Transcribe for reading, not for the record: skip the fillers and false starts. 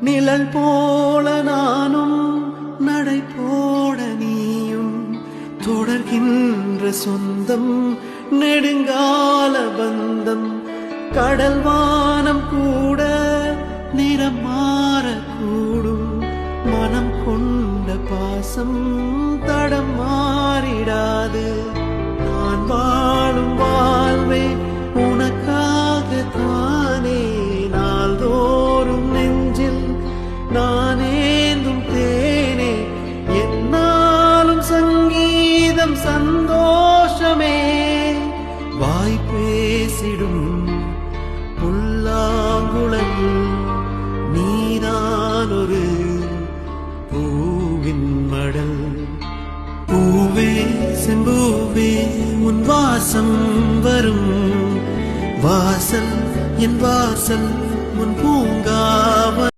நிழல் போல நானும் நடை போட நீயும் தொடர்கின்ற சொந்தம் நெடுங்கால பந்தம் கடல் வானம் கூட நிறம் மாறக்கூடும் மனம் கொண்ட பாசம் தடம் மாறிடாது நான் வாழும் வாழ்வே உனக்காகத்தானே நாள்தோறும் நெஞ்சில் நானேந்தும் தேனே என்னாலும் சங்கீதம் சந்தோஷமே வாய் பேசிடும் புல்லாங்குழல் நீதான் ஒரு பூவின் மடல் பூவே செம்பூவே உன் வாசம் வரும் வாசல் என் வாசல் உன் பூங்காவ